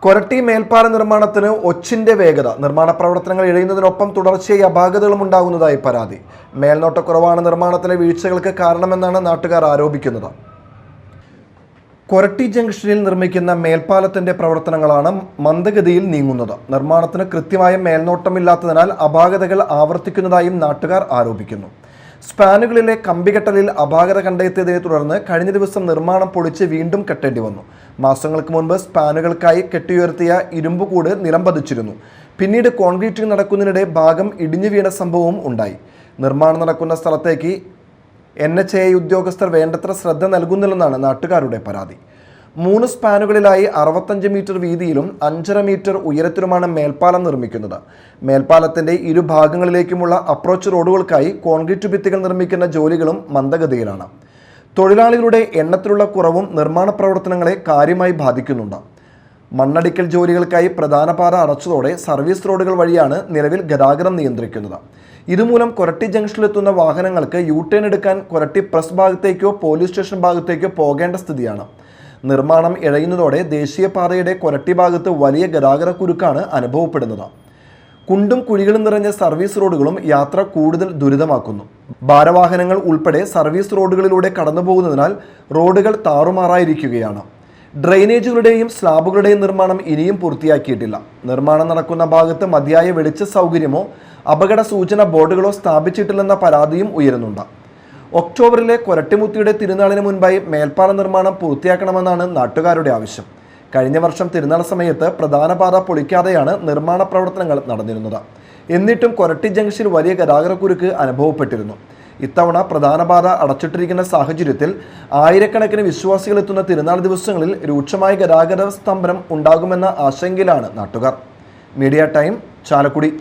കൊരട്ടി മേൽപ്പാല നിർമ്മാണത്തിന് ഒച്ചിന്റെ വേഗത. നിർമ്മാണ പ്രവർത്തനങ്ങൾ ഇഴയുന്നതിനൊപ്പം തുടർച്ചയായി അപാകതകളും ഉണ്ടാകുന്നതായി പരാതി. മേൽനോട്ടക്കുറവാണ് നിർമ്മാണത്തിലെ വീഴ്ചകൾക്ക് കാരണമെന്നാണ് നാട്ടുകാർ ആരോപിക്കുന്നത്. കൊരട്ടി ജംഗ്ഷനിൽ നിർമ്മിക്കുന്ന മേൽപ്പാലത്തിന്റെ പ്രവർത്തനങ്ങളാണ് മന്ദഗതിയിൽ നീങ്ങുന്നത്. നിർമ്മാണത്തിന് കൃത്യമായ മേൽനോട്ടമില്ലാത്തതിനാൽ അപാകതകൾ ആവർത്തിക്കുന്നതായും നാട്ടുകാർ ആരോപിക്കുന്നു. സ്പാനുകളിലെ കമ്പികെട്ടലിൽ അപാകത കണ്ടെത്തിയതിനെ തുടർന്ന് കഴിഞ്ഞ ദിവസം നിർമ്മാണം പൊളിച്ച് വീണ്ടും കെട്ടേണ്ടി വന്നു. മാസങ്ങൾക്ക് മുൻപ് സ്പാനുകൾക്കായി കെട്ടിയുയർത്തിയ ഇരുമ്പുകൂട് നിലം പതിച്ചിരുന്നു. പിന്നീട് കോൺക്രീറ്റിംഗ് നടക്കുന്നതിനിടെ ഭാഗം ഇടിഞ്ഞു വീണ സംഭവവും ഉണ്ടായി. നിർമ്മാണം നടക്കുന്ന സ്ഥലത്തേക്ക് NHAI ഉദ്യോഗസ്ഥർ വേണ്ടത്ര ശ്രദ്ധ നൽകുന്നില്ലെന്നാണ് നാട്ടുകാരുടെ പരാതി. 3 സ്പാനുകളിലായി 65 മീറ്റർ വീതിയിലും 5.5 മീറ്റർ ഉയരത്തിലുമാണ് മേൽപ്പാലം നിർമ്മിക്കുന്നത്. മേൽപ്പാലത്തിന്റെ ഇരുഭാഗങ്ങളിലേക്കുമുള്ള അപ്രോച്ച് റോഡുകൾക്കായി കോൺക്രീറ്റ് ഭിത്തികൾ നിർമ്മിക്കുന്ന ജോലികളും മന്ദഗതിയിലാണ്. തൊഴിലാളികളുടെ എണ്ണത്തിലുള്ള കുറവും നിർമ്മാണ പ്രവർത്തനങ്ങളെ കാര്യമായി ബാധിക്കുന്നുണ്ട്. മണ്ണടിക്കൽ ജോലികൾക്കായി പ്രധാന പാത അടച്ചതോടെ സർവീസ് റോഡുകൾ വഴിയാണ് നിലവിൽ ഗതാഗതം നിയന്ത്രിക്കുന്നത്. ഇതുമൂലം കൊരട്ടി ജംഗ്ഷനിലെത്തുന്ന വാഹനങ്ങൾക്ക് യു-ടേൺ എടുക്കാൻ കൊരട്ടി പ്രസ് ഭാഗത്തേക്കോ പോലീസ് സ്റ്റേഷൻ ഭാഗത്തേക്കോ പോകേണ്ട സ്ഥിതിയാണ്. നിർമ്മാണം ഇഴയുന്നതോടെ ദേശീയപാതയുടെ കൊരട്ടി ഭാഗത്ത് വലിയ ഗതാഗതക്കുരുക്കാണ് അനുഭവപ്പെടുന്നത്. കുണ്ടും കുഴികളും നിറഞ്ഞ സർവീസ് റോഡുകളും യാത്ര കൂടുതൽ ദുരിതമാക്കുന്നു. ഭാരവാഹനങ്ങൾ ഉൾപ്പെടെ സർവീസ് റോഡുകളിലൂടെ കടന്നുപോകുന്നതിനാൽ റോഡുകൾ താറുമാറായിരിക്കുകയാണ്. ഡ്രെയിനേജുകളുടെയും സ്ലാബുകളുടെയും നിർമ്മാണം ഇനിയും പൂർത്തിയാക്കിയിട്ടില്ല. നിർമ്മാണം നടക്കുന്ന ഭാഗത്ത് മതിയായ വെളിച്ച സൗകര്യമോ അപകട സൂചന ബോർഡുകളോ സ്ഥാപിച്ചിട്ടില്ലെന്ന പരാതിയും ഉയരുന്നുണ്ട്. ഒക്ടോബറിലെ കൊരട്ടിമുത്തിയുടെ തിരുനാളിന് മുൻപായി മേൽപ്പാല നിർമ്മാണം പൂർത്തിയാക്കണമെന്നാണ് നാട്ടുകാരുടെ ആവശ്യം. കഴിഞ്ഞ വർഷം തിരുനാൾ സമയത്ത് പ്രധാന പാത പൊളിക്കാതെയാണ് നിർമ്മാണ പ്രവർത്തനങ്ങൾ നടന്നിരുന്നത്. എന്നിട്ടും കൊരട്ടി ജംഗ്ഷനിൽ വലിയ ഗതാഗതക്കുരുക്ക് അനുഭവപ്പെട്ടിരുന്നു. ഇത്തവണ പ്രധാന പാത അടച്ചിട്ടിരിക്കുന്ന സാഹചര്യത്തിൽ ആയിരക്കണക്കിന് വിശ്വാസികൾ എത്തുന്ന തിരുനാൾ ദിവസങ്ങളിൽ രൂക്ഷമായ ഗതാഗത സ്തംഭനം ഉണ്ടാകുമെന്ന ആശങ്കയിലാണ് നാട്ടുകാർ. Media time, Chalakudy.